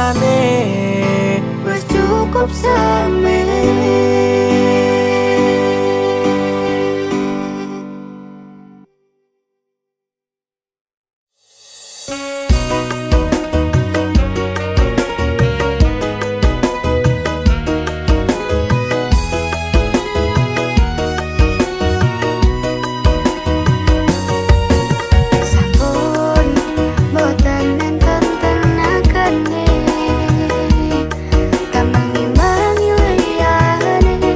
rasane wis cukup semene. Sampun boten enten tenagane, kamang imbangi liyane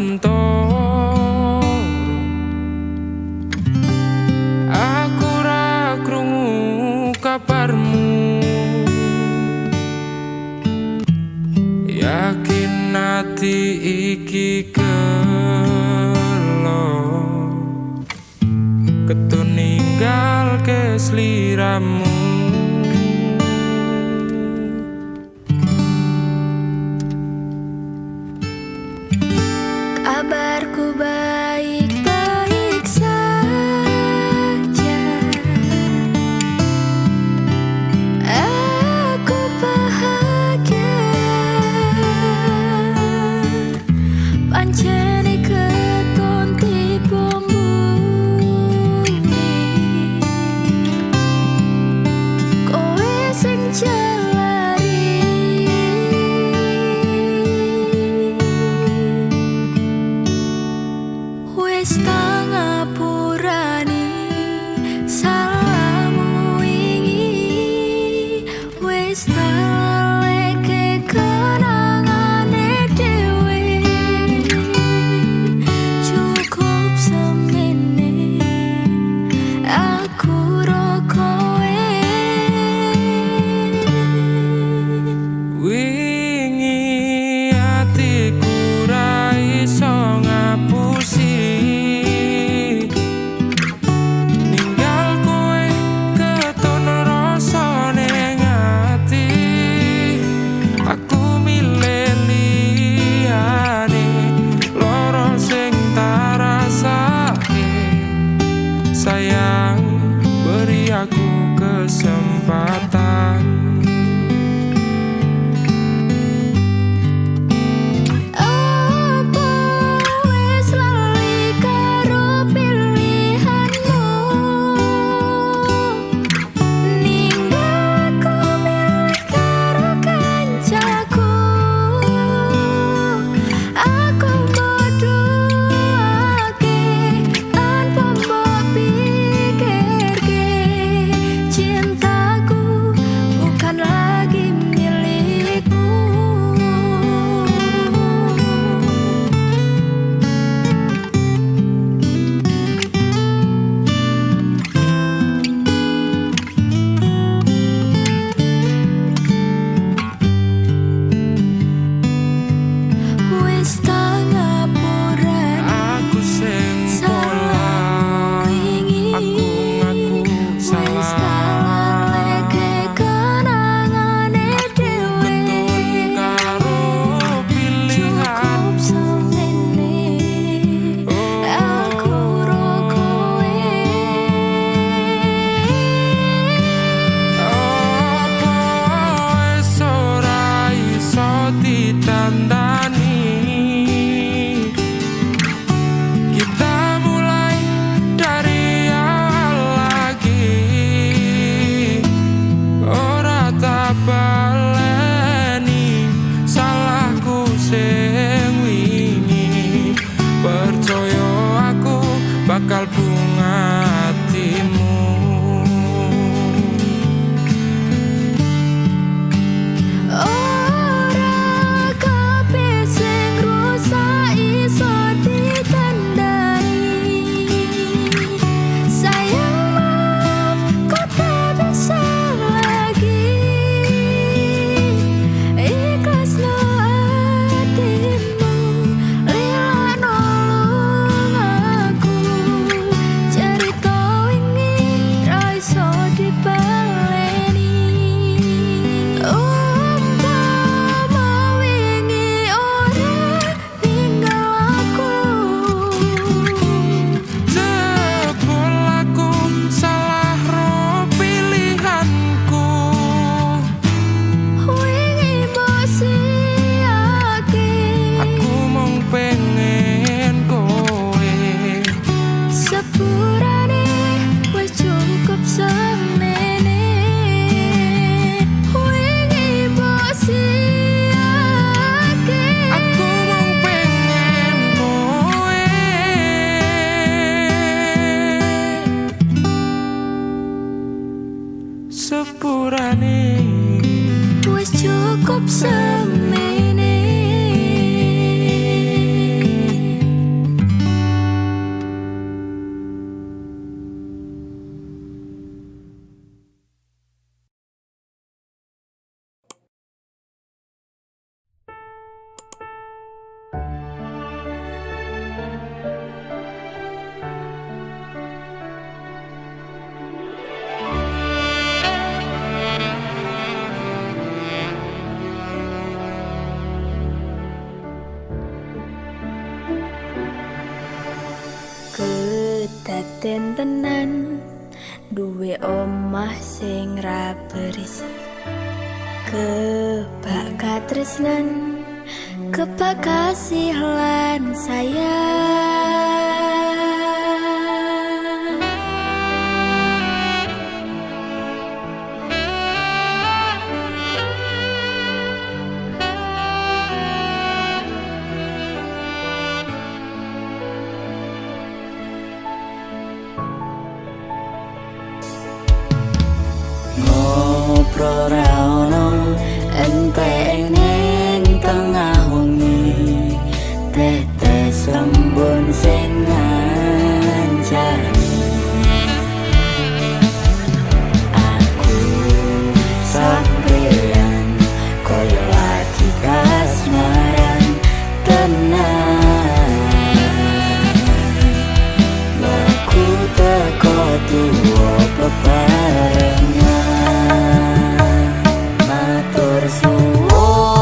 santoro. Aku ra krungu kabarmu, yakin ati iki gelo ketun ninggal ke sliramu. Kabarku baik-baik saja, aku bahagia. Pancene keton tiba mburi, kowe sing jalari. Wis tak ngapurani salahmu wingi, wis tak leke kenangane dhewe. Cukup semene aku ro kowe. Wingi atiku ra iso ngapusi ninggal kowe keton rasa ning ati. Aku milih liyane loro sing tak rasake. Sayang, beri aku kesempatan. Apa wis lali karo pilihanmu, ninggal aku milih karo kancaku. Aku bodohake tanpa mbok pikirke, cintaku bukan lagi milikmu. Wis tak ngapurani Aku sing pola, aku ngaku wis tak salah. leke kenangane dhewe. Ketun karo Cukup pilihanmu. semene aku ro kowe. Apa wis ora iso ditandani? Kita mulai dari awal lagi. Ora tak baleni salahku sing wingi. Percaya aku bakal bunga hatimu. Ora kabeh sing rusak iso ditandani. Sayang, maaf, kau tak bisa lagi. Ikhlasno atimu, lila nolong aku. Kedaden tenan duwe omah sing ra berisik. Kebak katresnan, kebak kasih lan sayang. Ngobrol ra ono entek ning tengah wengi, tetes lembun sing ngancani. Aku sampeyan koyo lagi kasmaran tenan. Laku teko tuwa bebarengan, matur suwun.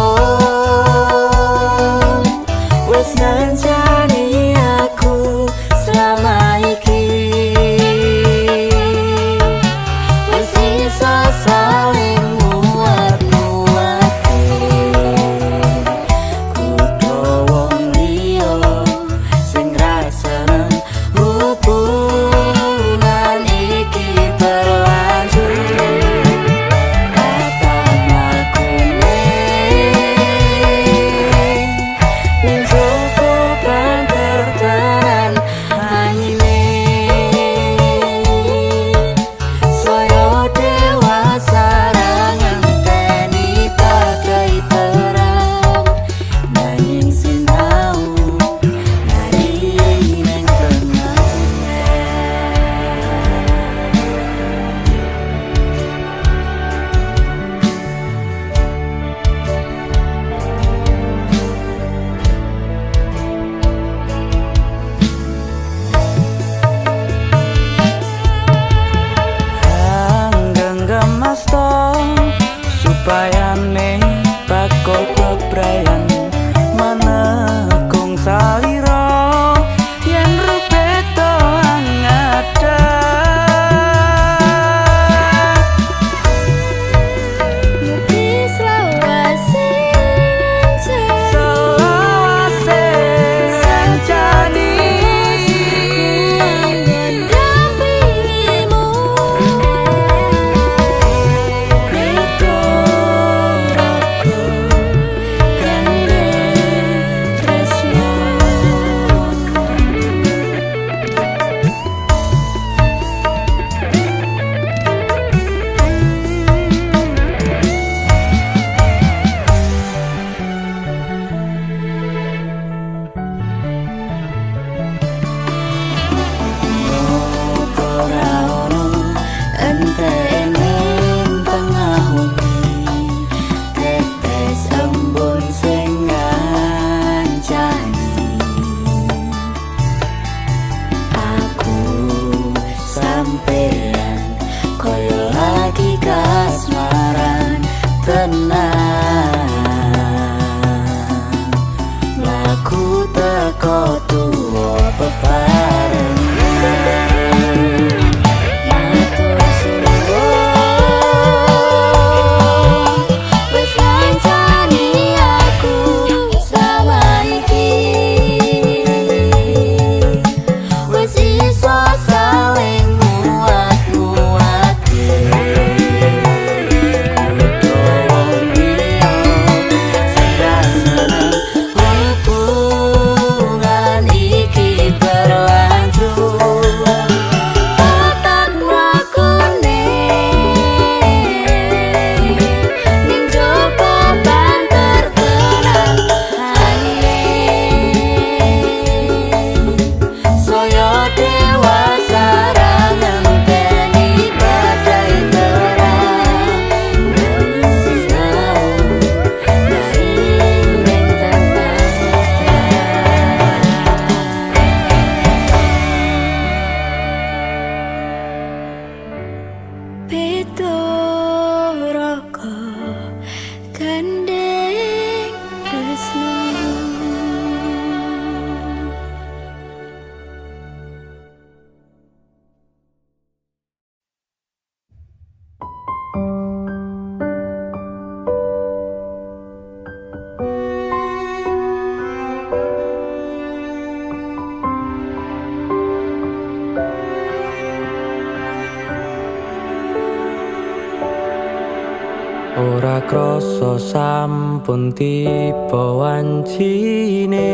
krasa sampun tiba wancine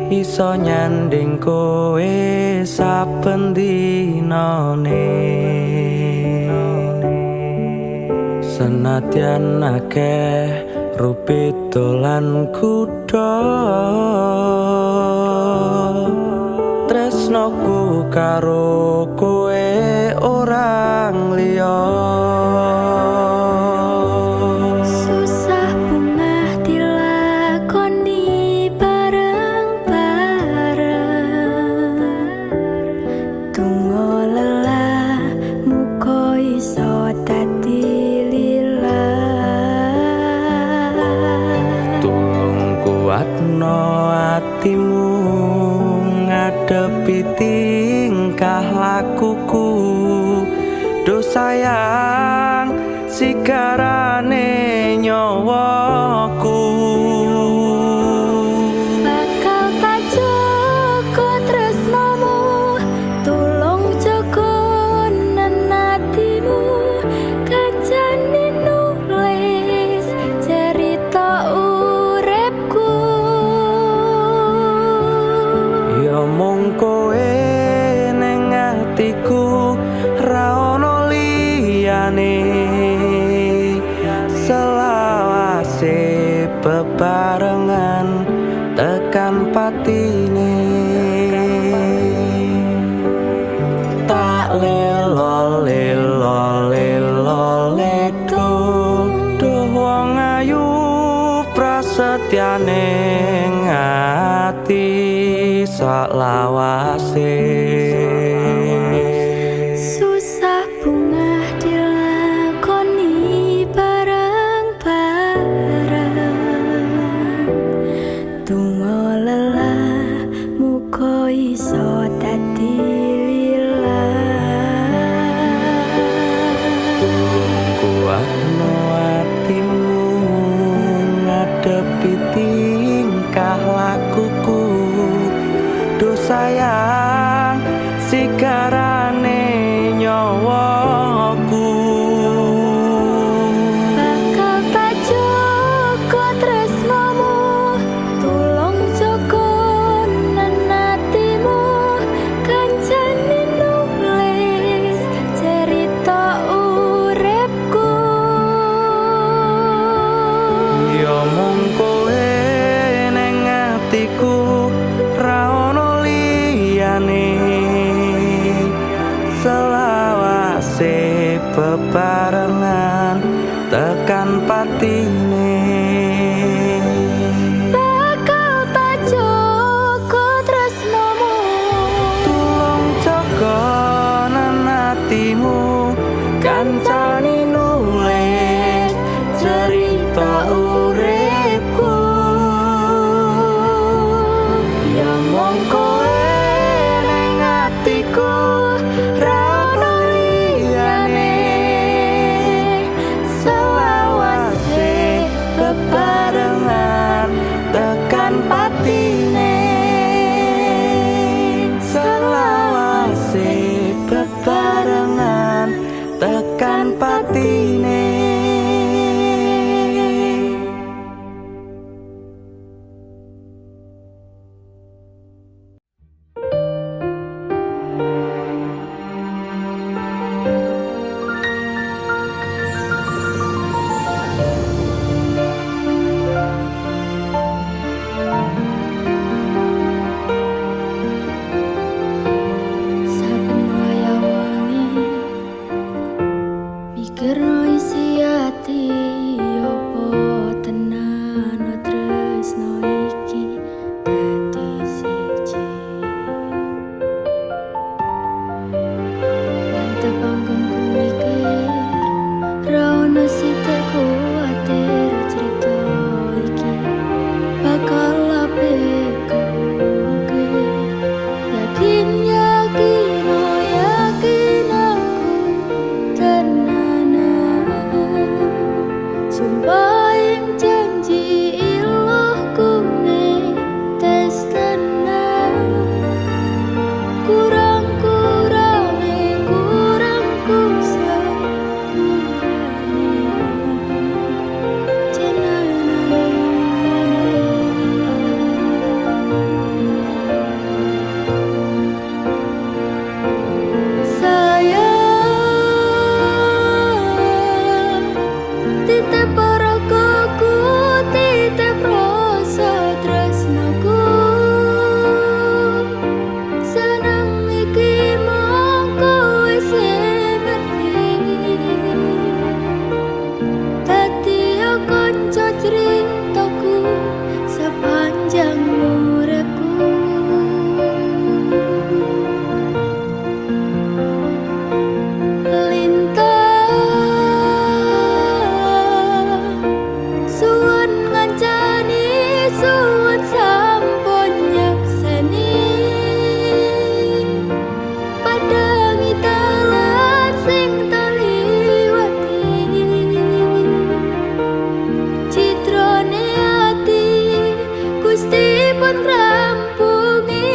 iso nyanding kowe saben dinane senadyan akeh rupito lan kuda tresnoku karo kowe orang liya Susah bungah dilakoni bareng-bareng Tunggu lelah muka iso dadi lillah tulung kuatno atimu ngadepi tingkah lakuku do sayang sigarane nyawaku Bakal tak jaga tresnamu tulung jaga nenatimu kancane nulis cerita uripku ya mung kowe ning atiku ra ono liyane selawase bebarengan tekan patine tak lelo lelo lelo ledo doh wong ayu prasetyane ngati sak lawase Susah bungah dilakoni bareng-bareng Tunggu lelah muka iso dadi lillah kuatno atimu ngadepi tingkah lakuku do sayang sigarane nyawaku Bakal tak jaga tresnamu tulung jaga nenatimu kancane nulis cerita uripku ya mung kowe ning atiku ra ono liyane pun ngrampungi.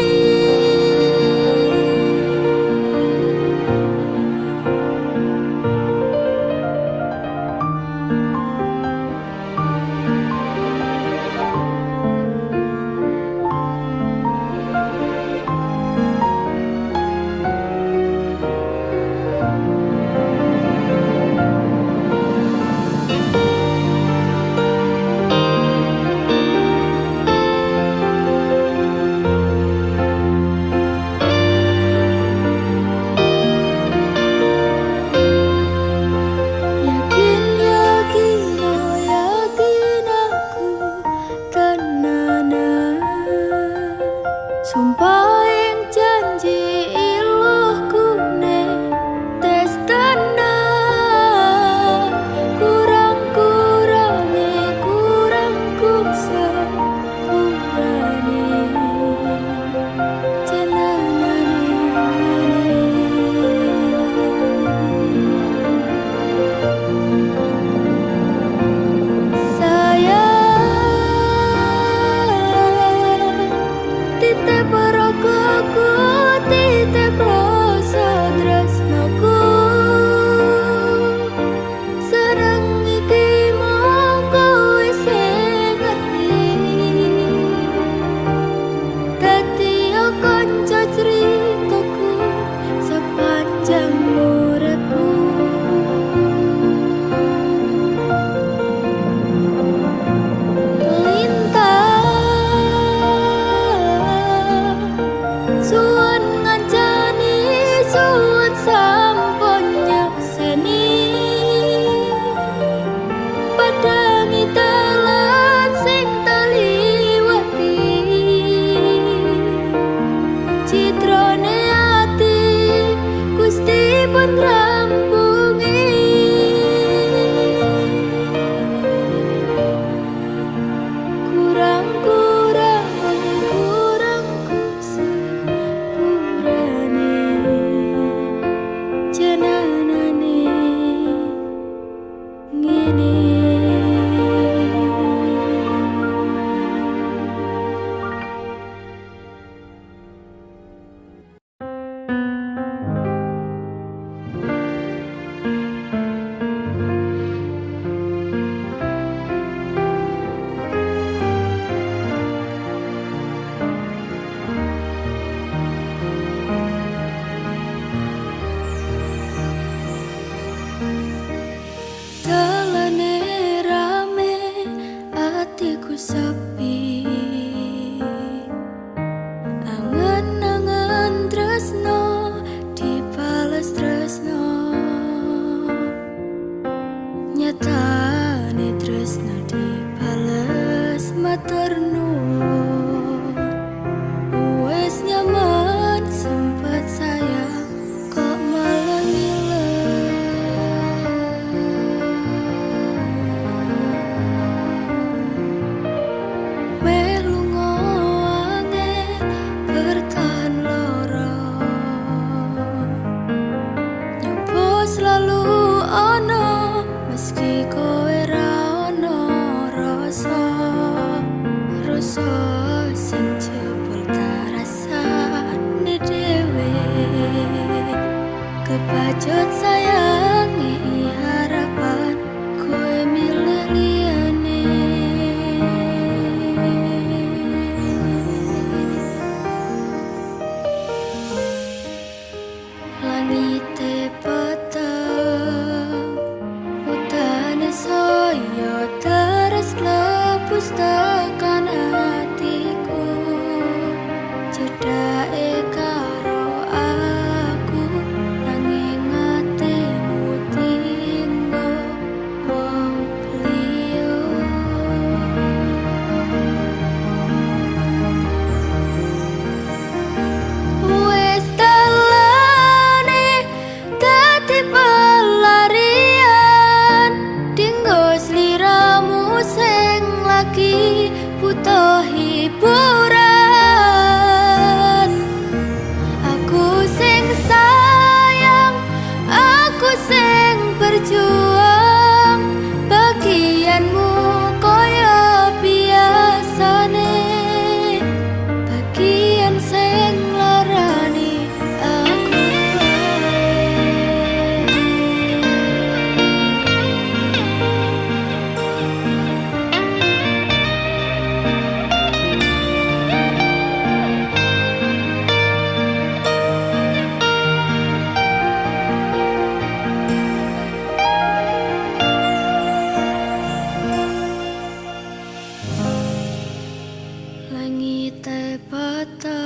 sepata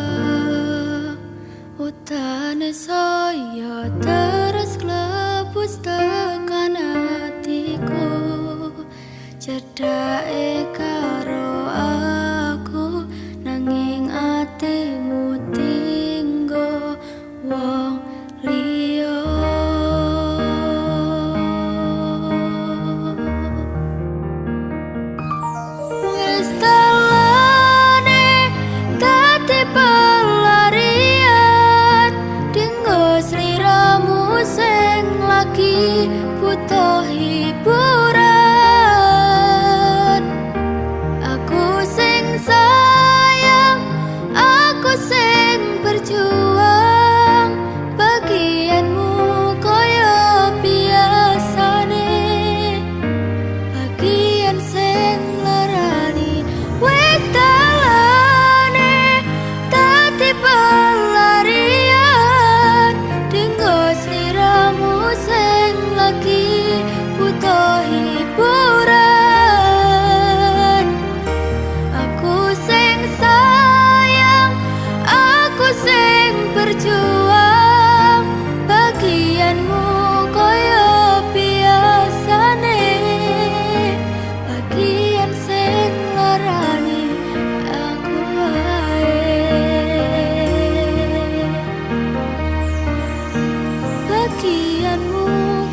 utane saya terus klebus tekan hatiku cedake karo aku nanging atimu tinggo wong liya wis telane dadi pelarian dinggo sliramu sing lagi butuh hiburan aku sing sayang aku sing berjuang bagianmu koyo biasane bagian sing larani wis dalane dadi pelarian dinggo sliramu sing lagi butuh hiburan aku sing sayang aku sing berjuang bagianmu koyo biasane bagian sing larani aku wae bagianmu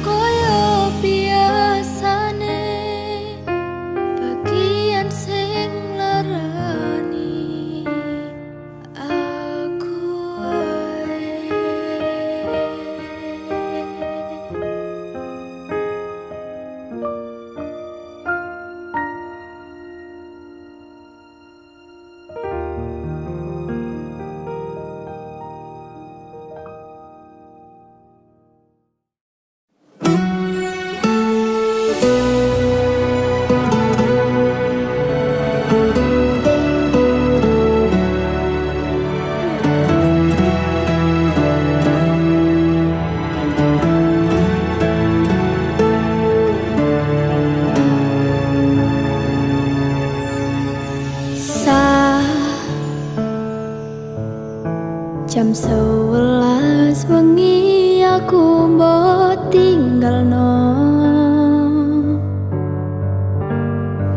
koyo biasane bagian sing larani aku wae. Jam 11 wengi aku mbok tinggalno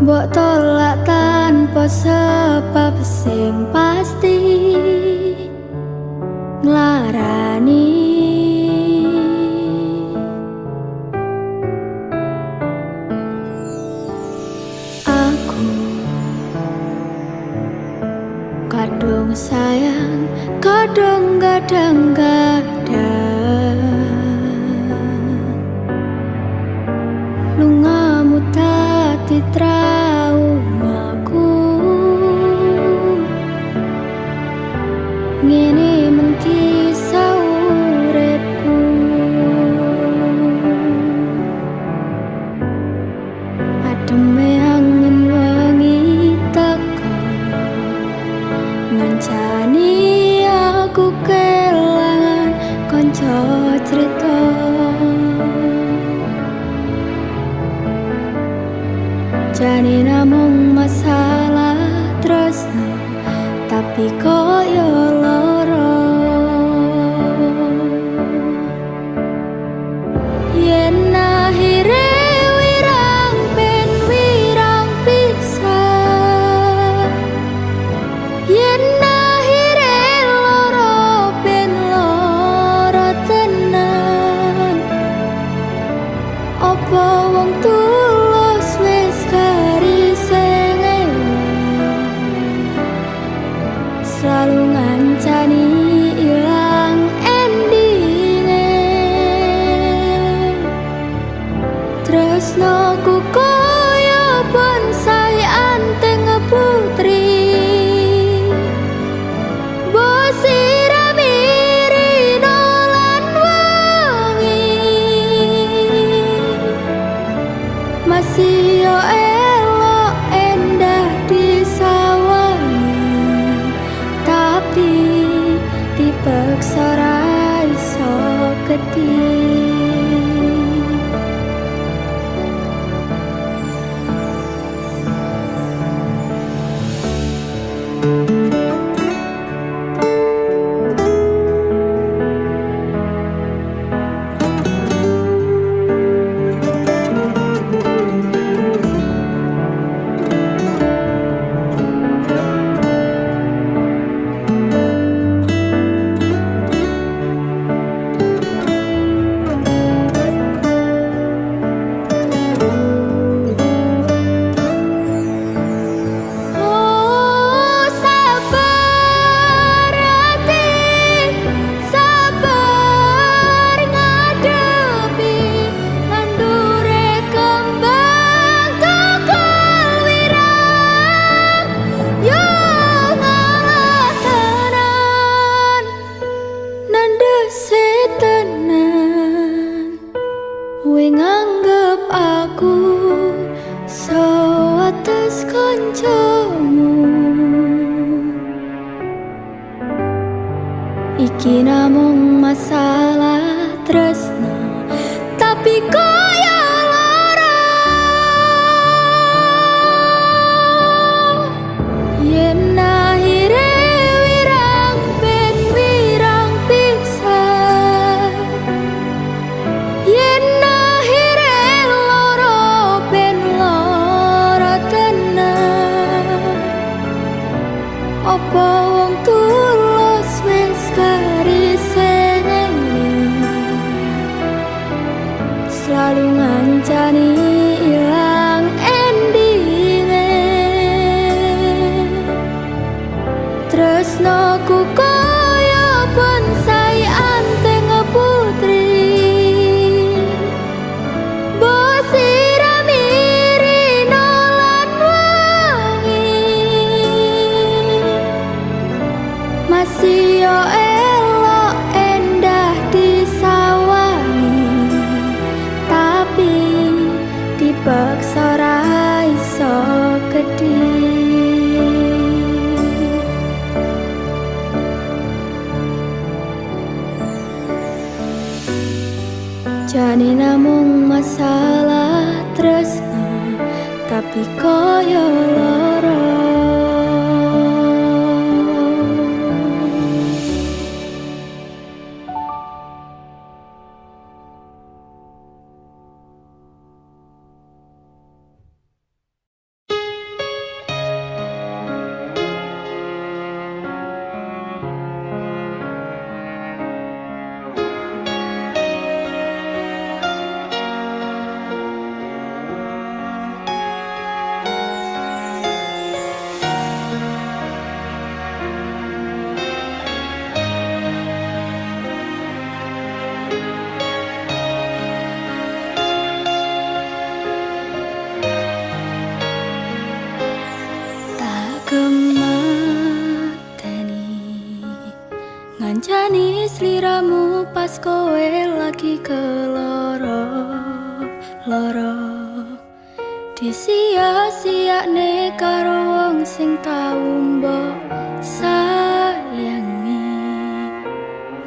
mbok tolak tanpa sebab sing pasti nglarani aku kadung sayang kadung gadang-gadang lungamu dadi traumaku ngene men kisah uripku ademe angin wengi teko ngancani aku kelangan konco cerita jane namung masalah tresno tapi koyo loro yen akhire wirang ben wirang pisah yen akhire loro ben loro tenan opo wong tulus wis karisene selalu ngancani ilang endinge tresnoku koyo bonsai anteng putri bosirami nolan wangi masih yo elok endah disawani tapi iki namung masalah tresno, tapi koyo lara. Yen akhire wirang ben wirang pisan, yen akhire loro ben loro tenan. Apa wong tulus wis karisene selalu ngancani ilang endinge. Tresnoku koyo bonsai anteng putri, mbok siramirino lan wangi, masih yo elok endah disawangi, tapi dipaksa ra iso gedhi. Jane namung masalah tresno, tapi koyo lara. Ngancani sliramu pas kowe lagi keloro-loro, disia-siakne karo wong sing tau mbok sayangi.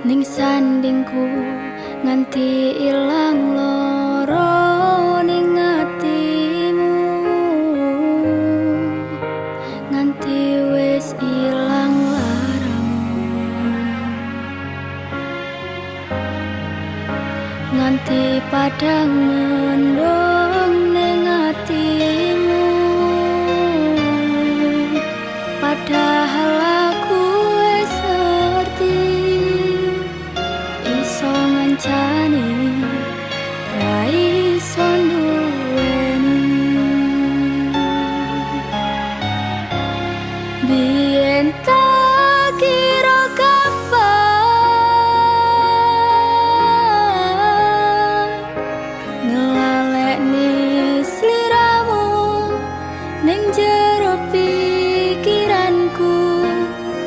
Ning sandingku nganti ilang loro ning atimu, nganti wis ilang nganti padang mendung ning atimu. Padahal aku wis ngerti iso ngancani ra iso duweni. Biyen tak kira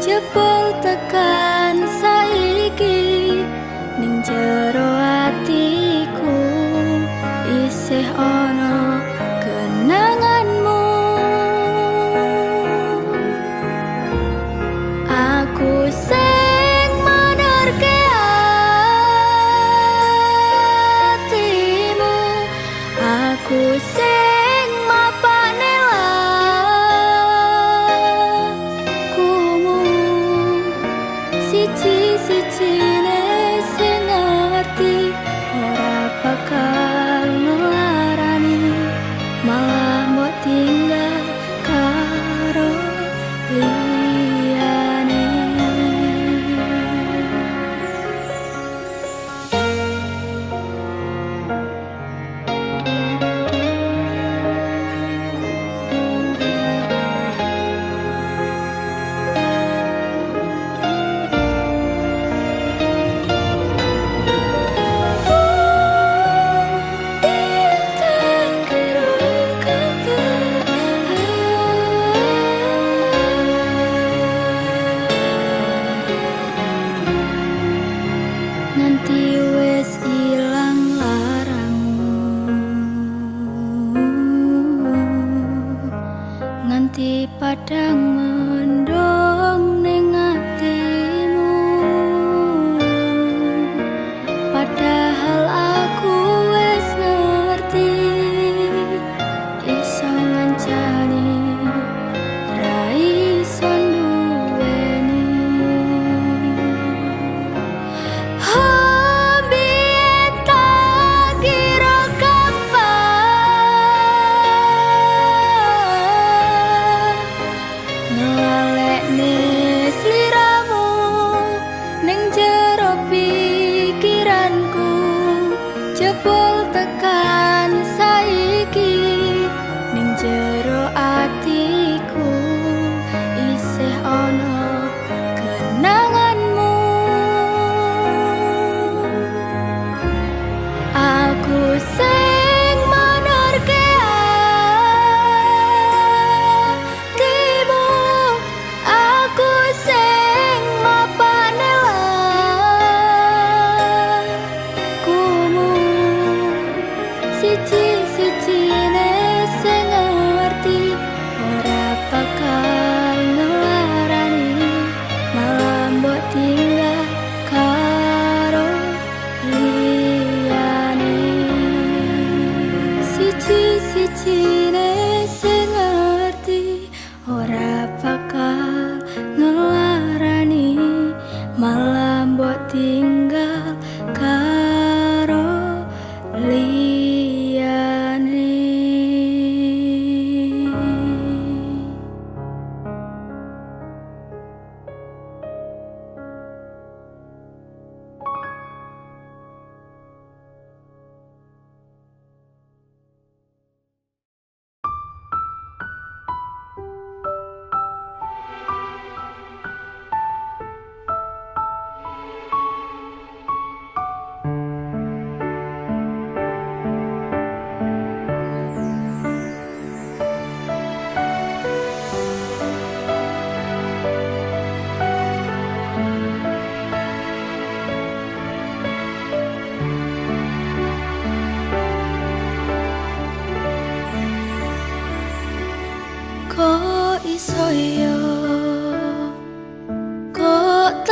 jebol tekan saiki ning jero atiku isih ana kenanganmu. Aku sing menerke atimu, aku sing mapane siji-sijine sing ngerti ora bakal ngelarani, malah mbok tinggal karo liyane.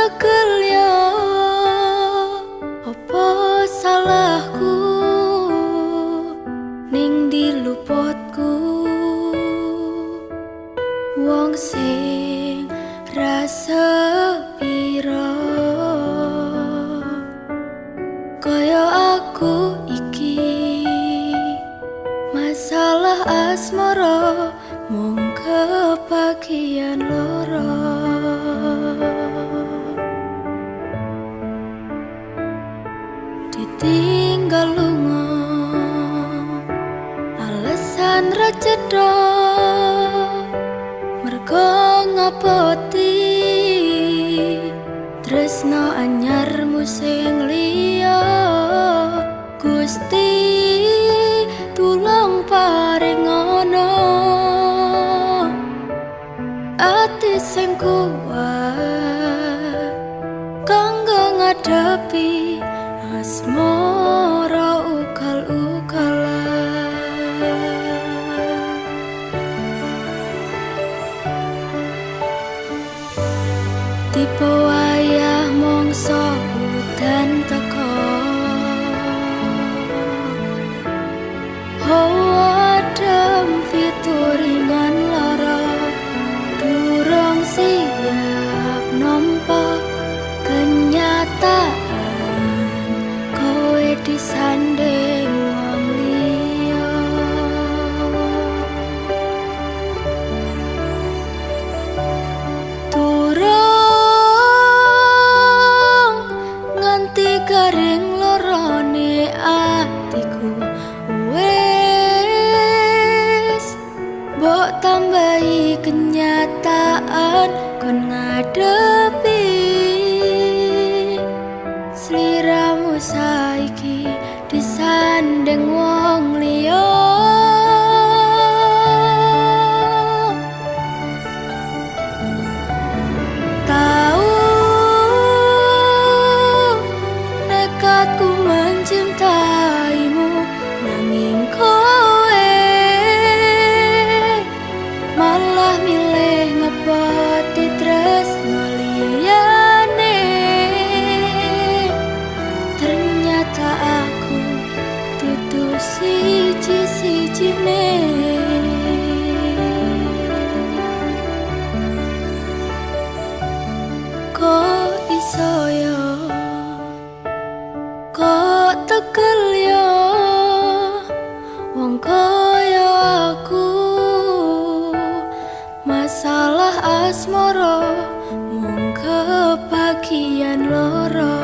tegel ya, apa salahku ning diluputku. Wong sing rasa piro kaya aku iki, masalah asmara mung kebagian loro. Ditinggal lunga alasan ra cedha, mergo ngapoti tresno anyarmu sing liya. Gusti tulung paringono ati sing kuat kanggo ngadepi asmara ugal-ugalan. Tipe wayah mongso udan teko, adem fituringan lara, durung siap nampa kenyataan kowe disanding wong liya. Durung nganti garing lorone atiku, mbok tambahi kenyataan kon ngadepi sliramu saiki disanding wong liya. Tahu nekatku mencintaimu, nanging kowe malah milih ngepoti tresno liyane. Ternyata aku dudu siji-sijine. Kok iso yo, kok tegel yo, wong kaya aku, masalah asmara mung kebagian loro.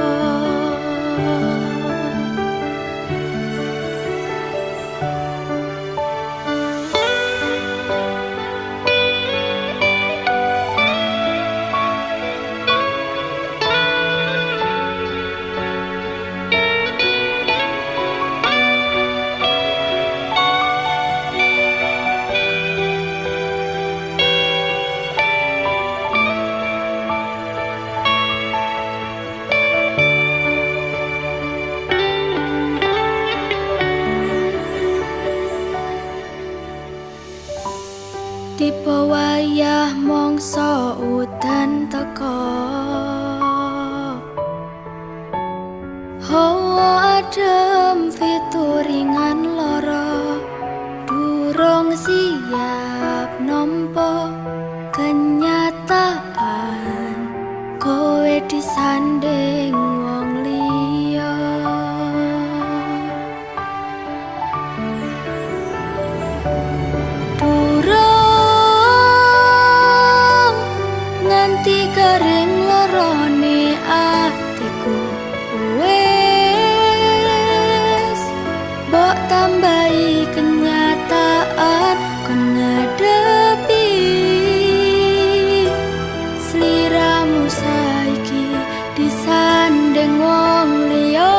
Tipe wayah mongso udan teko, hawa adem fituringan lara, durung siap nampa kenyataan kowe disanding wong liya. Nganti garing lorone atiku, wes mbok tambahi kenyataan kon ngadepi sliramu saiki disanding wong liya.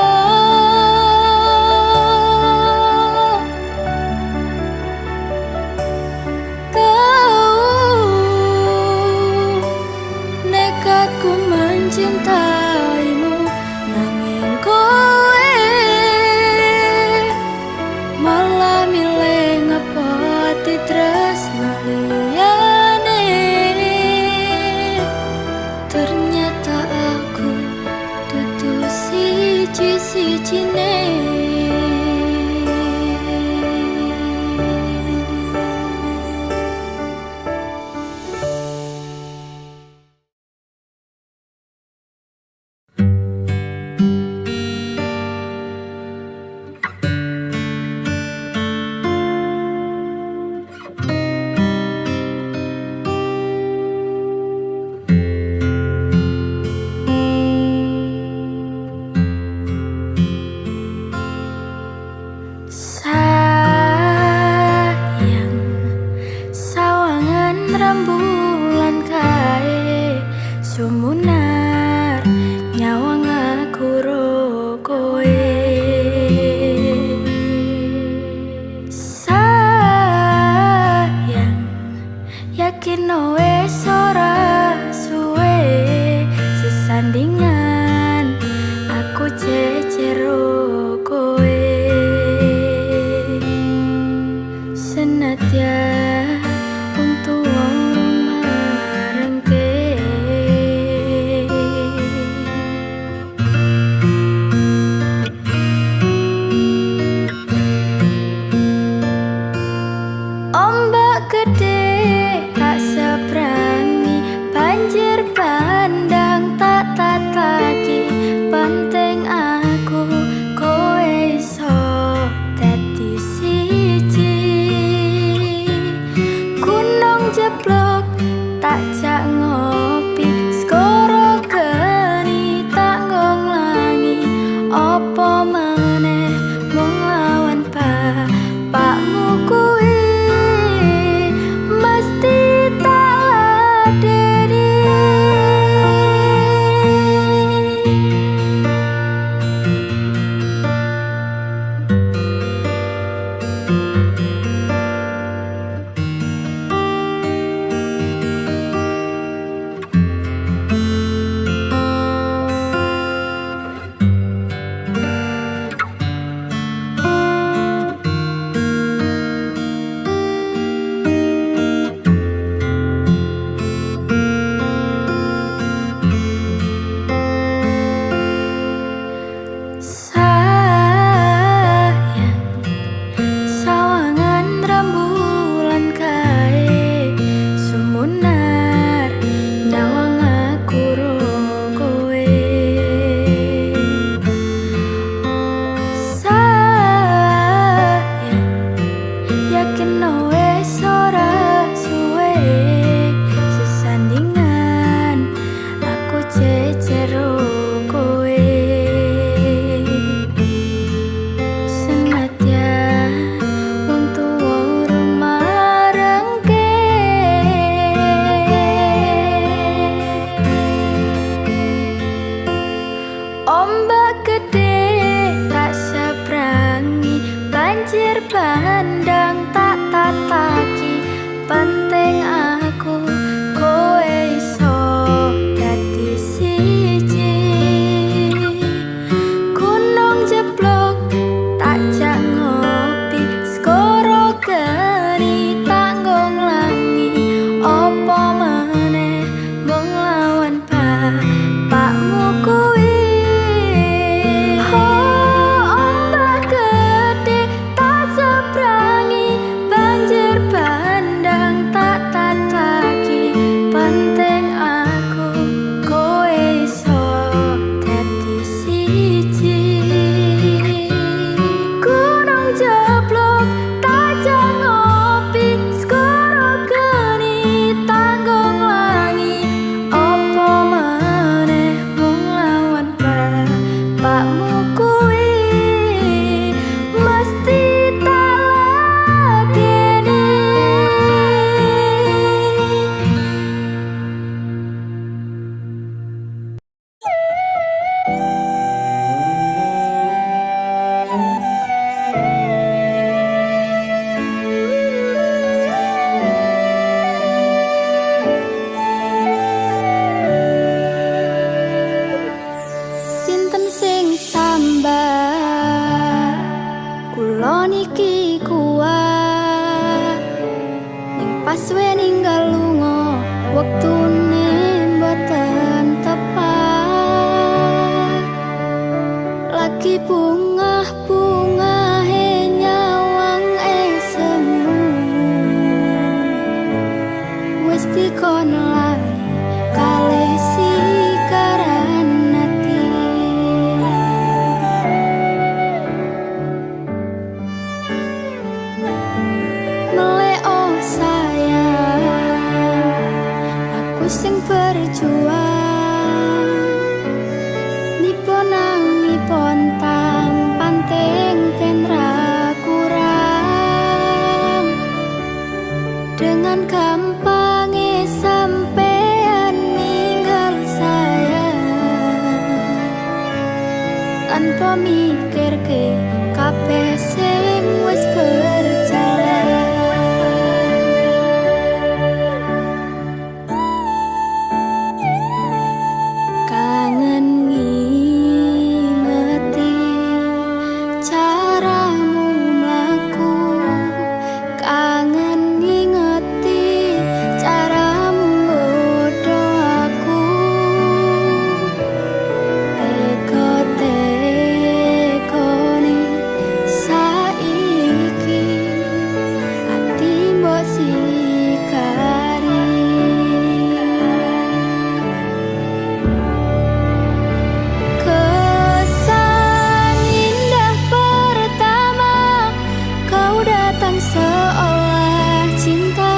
Ku mencintaimu, nanging kowe malah milih ngepoti tresno liyane. Ternyata nyawang aku ro koe. Sayang, yakin wes ora suwe sesandingan aku cecero koe. Senadyan untuk orang marengke tanpa mikirke kabeh sing wis berjalan. Kangen ngingeti caramu mlaku, kangen ngingeti caramu nggodho aku. Teko-tekone saiki ati mbok sikari. Kesan indah pertama kau datang seolah cinta.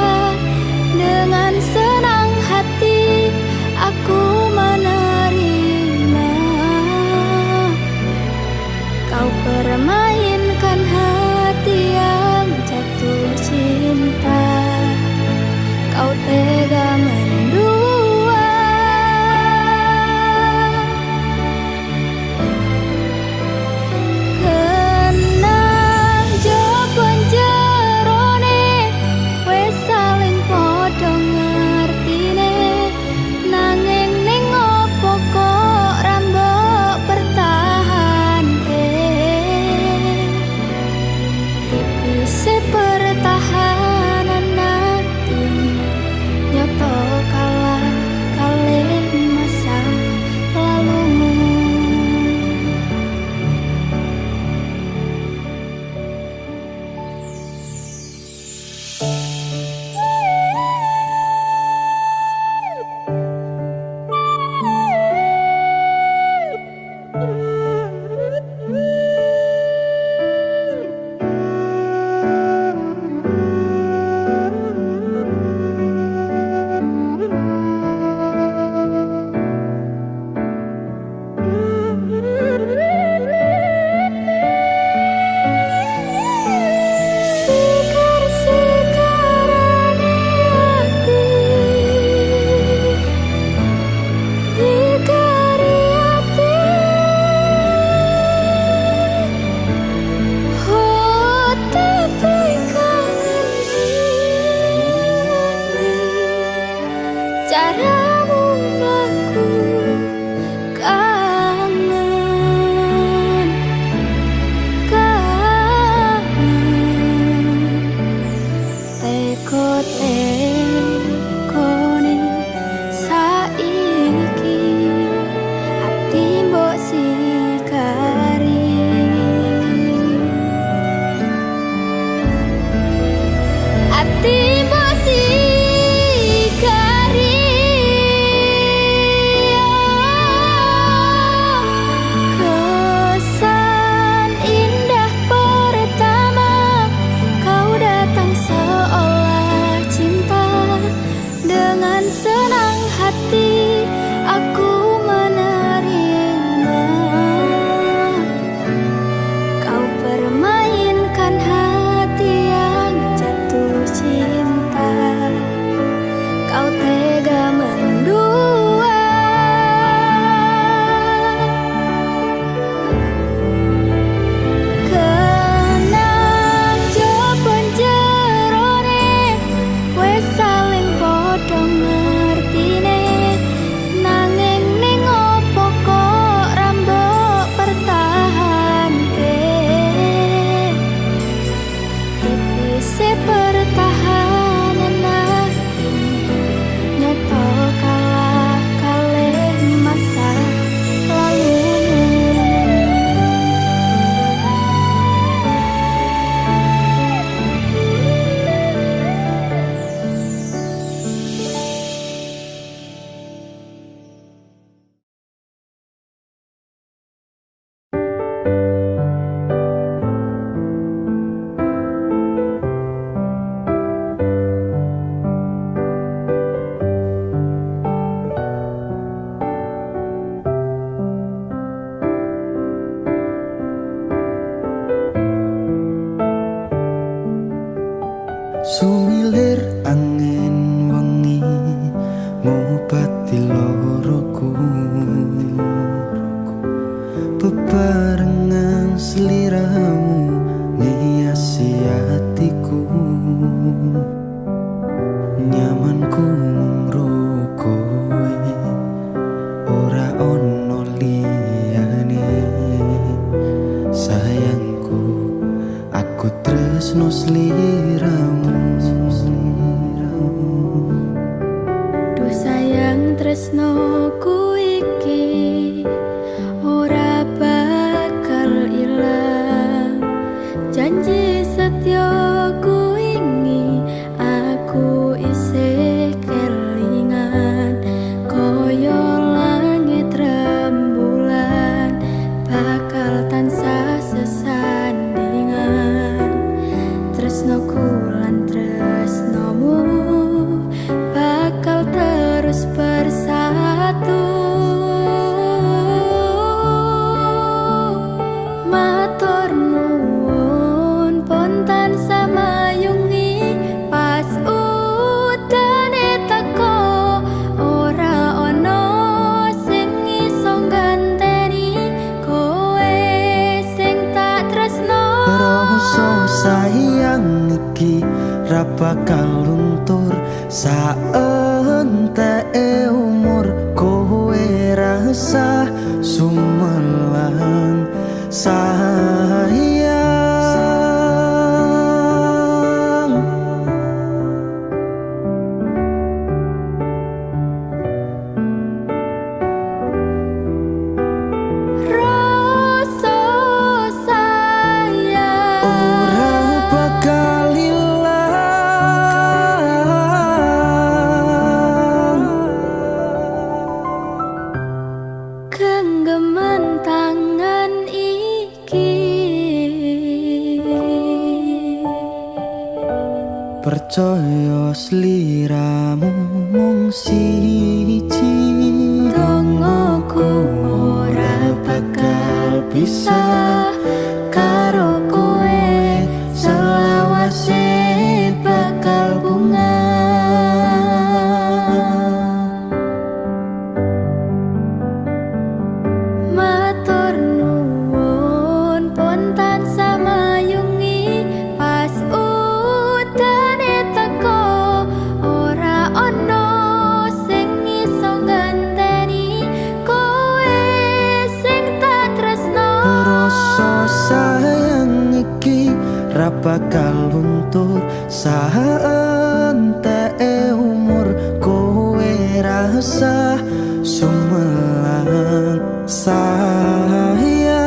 Dengan senang hati aku menerima. Kau permainkan hati yang jatuh cinta. Kau tega mendua. Kenal jawaban jerone wis saling padha ngertine. Nanging ning opo kok ra mbok pertahanke. Tipise pertahanan atimu nyoto kalah kalih masa lalumu. Sekar-sekarane ati dikari ati. Oh tapi kangen ngingeti caramu mlaku, kangen teko-tekone saiki ati mbok sikari. Ati mbok sikari. Kesan indah pertama kau datang seolah cinta. Dengan senang hati aku menerima. Kau permainkan hati yang jatuh cinta. Kau tega mendua. Kenal jawaban jerone wis saling padha ngertine. Nanging ning opo kok ra mbok pertahanke. Tipise pertahanan atimu nyoto kalah kalih masa lalumu. Sumilir angin wengi ngobati loroku. Beberapa percaya sliramu mung siji. Dongoku ora bakal bisa karo kowe, selawase bakal bunga. Matur nuwun pun tansah mayungi pas udane teko, ora ono sing iso ngenteni kowe sing tak tresno. Rasa sayang iki ra bakal luntur saenteke umur, kowe rasa sumelang sayang.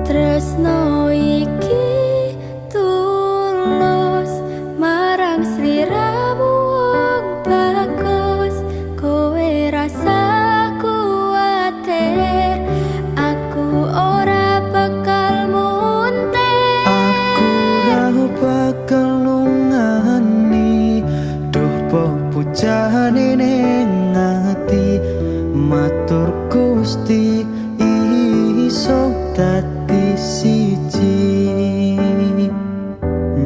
Tresno iki tulus marang sliramu wong bagus, kowe rasa kuwatir aku ora bakal muntir. Aku ra bakal lungani, duh pujane ning ati. Matur Gusti iso dadi siji.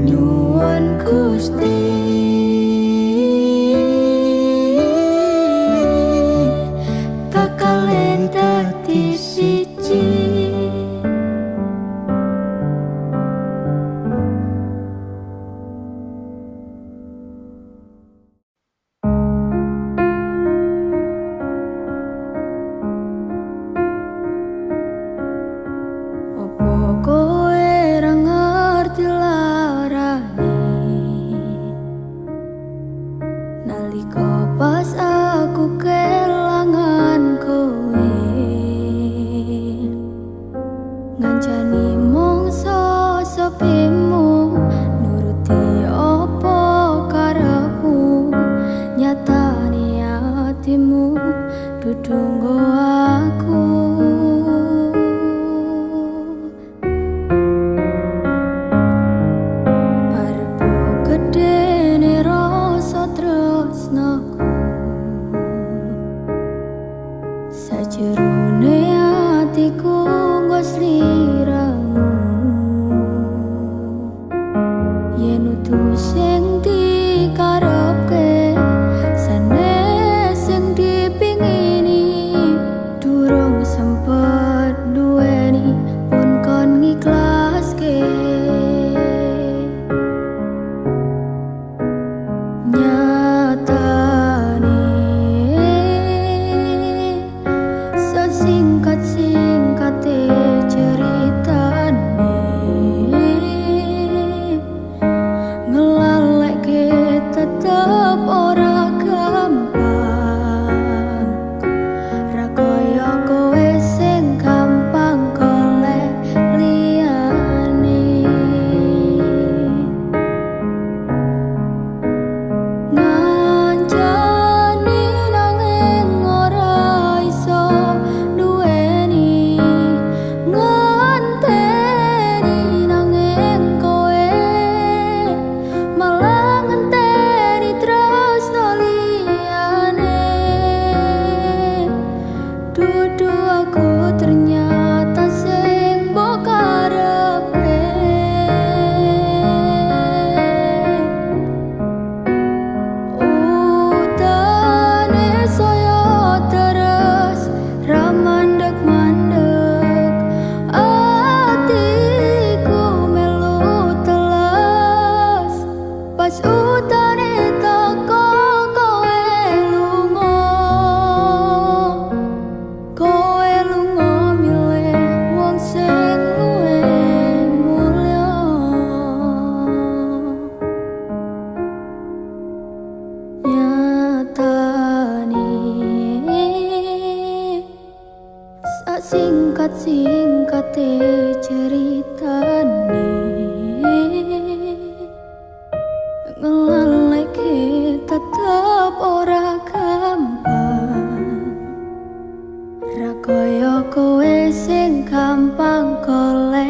Nyuwun Gusti bakal dadi siji. Opo kowe ra ngerti larane, nalika pas aku kelangan kowe, ngancani mongso sepimu, nuruti opo karepmu, nyatane atimu dudu nggo aku. Arepku gedene rasa tresnaku, sajerone atiku nggo sliramu. Yen utuh sing dikarepke, sanes sing dipingini, durung sempet duweni pun kon ngiklaske. Nyatane sesingkat-singkate ceritane, ngelalekke tetep ora gampang. Ra kaya kowe sing gampang golek liyane. Ngancani nanging ora iso duweni, ngenteni nanging kowe malah ngenteni tresno liyane. Dudu aku ternyata sing mbok karepe. Utane saya terus ra mandeg-mandeg, atiku melu teles. Pas utane teko kowe lunga, kowe lunga milih wong sing luwih mulya. Nyatane singkat-singkate ceritane, ngelaleke tetep ora gampang. Ra kaya kowe sing gampang golek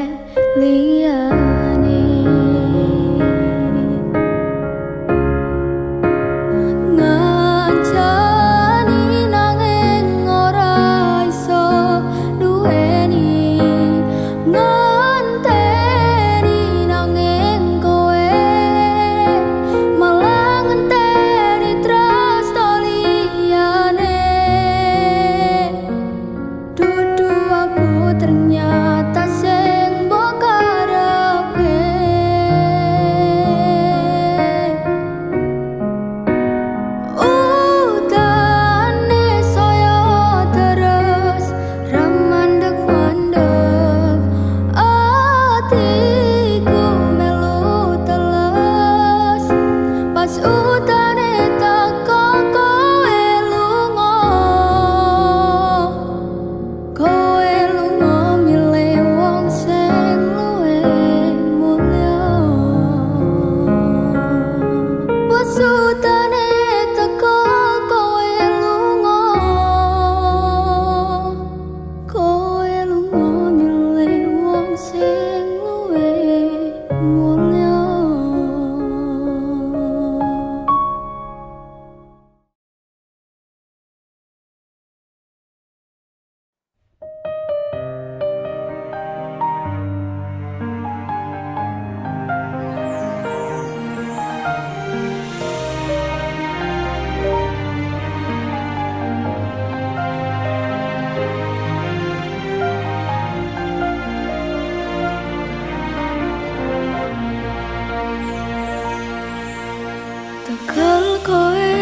kowe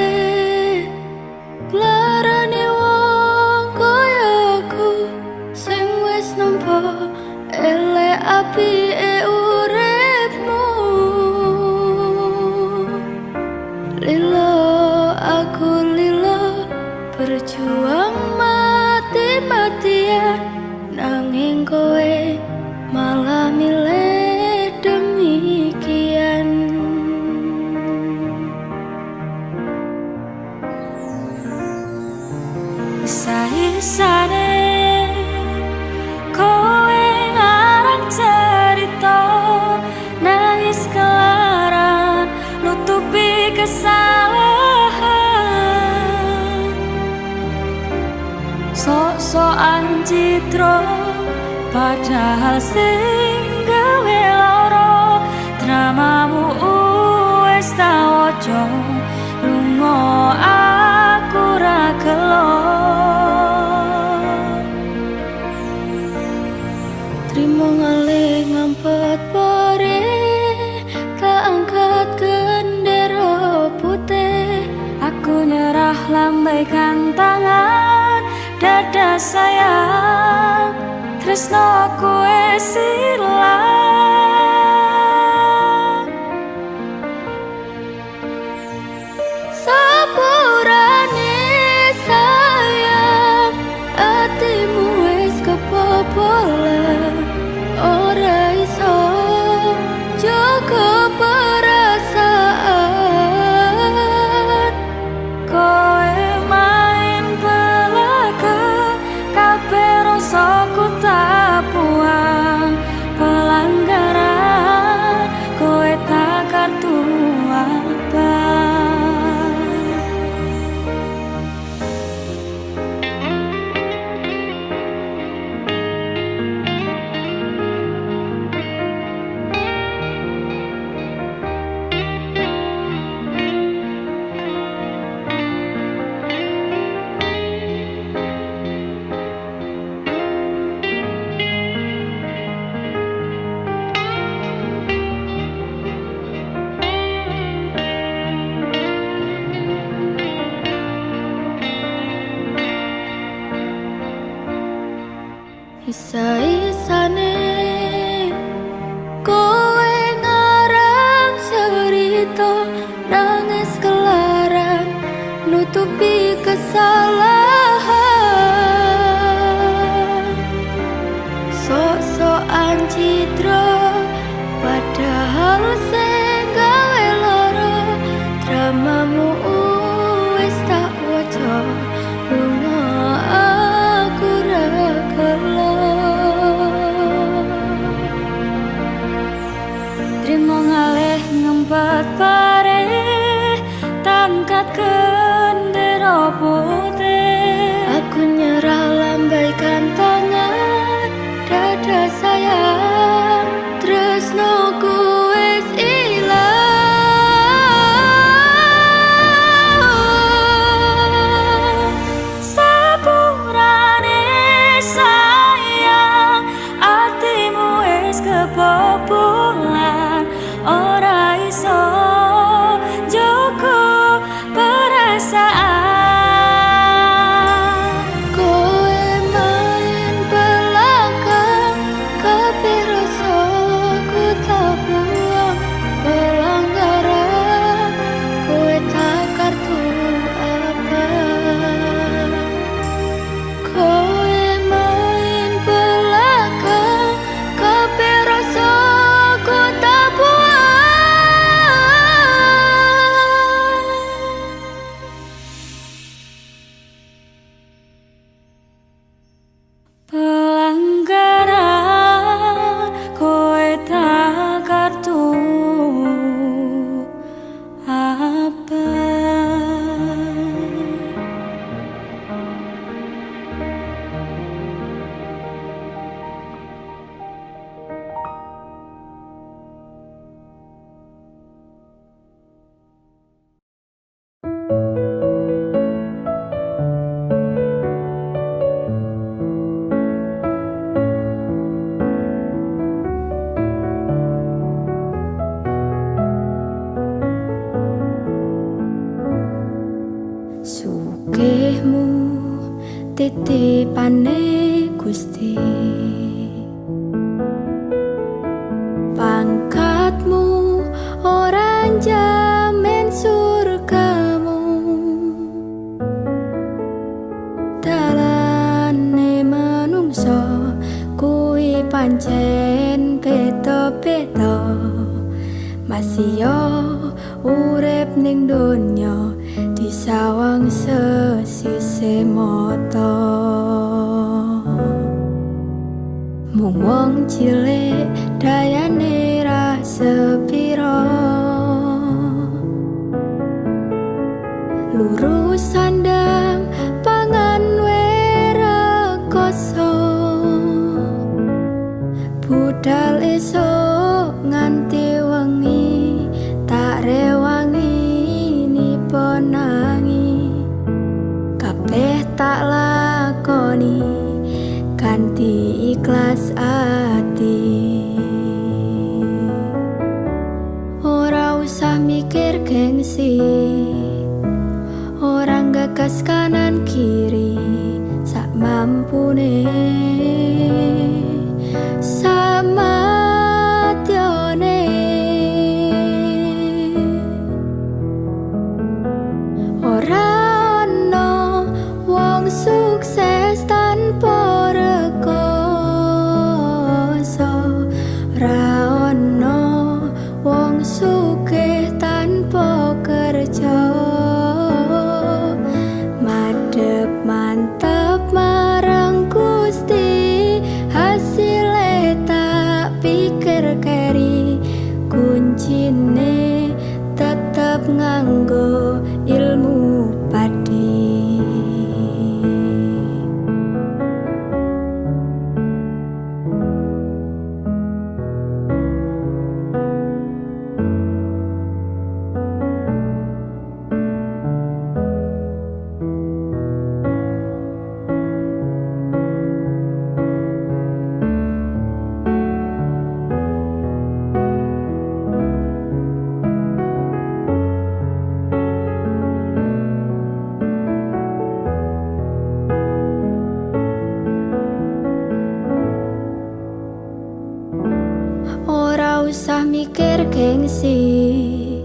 larane wong kaya aku sing wis nampa elek apike uripmu. Lilo aku lilo berjuang mati-matian, nanging kowe malah milih demikian. Isa-isane kowe ngarang cerita, nangis kelaran nutupi kesalahan. Sok-sokan citra padahal sing gawe lara, dramamu wis tak waca, lunga aku ra gelo. Trimo ngalih ngampet pare, tak angkat gendera putih. Aku nyerah lambaikan tangan, dada sayang, tresnoku wis ilang. Sepurane sayang, atimu wis kebobolan, ora iso jaga perasaan. Kowe main belakang, kabeh rasaku tak buang. Pelanggaran kowe tak kartu abang. Isa-isane kowe ngarang cerita, nangis kelaran nutupi kesalahan. Sok-sokan citra padahal sing gawe lara, dramamu wis tak waca, lunga aku ra gelo. Trimo ngalih ngempet pare, tangkat gendera putih. Aku nyerah lambaikan tangan, dada sayang, tresnoku wis ilang. Sepurane sayang, atimu wis kebobolan, ora iso jaga perasaan. Sugihmu titipane Gusti, pangkatmu ora njamin surgamu, dalane manungsa kuwi pancen beda-beda, masih yo urip ning donya disawang sesise mata. Mung wong cilik dayane ra sepiro, lurus sandang pangan werekoso, budal esok nganti wengi tak rewangi niponangi, kabeh tak lakoni kanthi ikhlas ati. Ora usah mikir gengsi, orang gagas kanan kiri, sak mampune samatyone. Ora ono wong sukses tanpa rekoso, ora ono wong sugih tanpa kerja. Madhep mantep marang Gusti, hasile tak pikir keri, kuncine tetep nganggo ilmu padi. Ora usah mikir gengsi,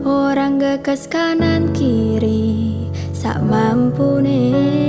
orang gagas kanan kiri, sak mampune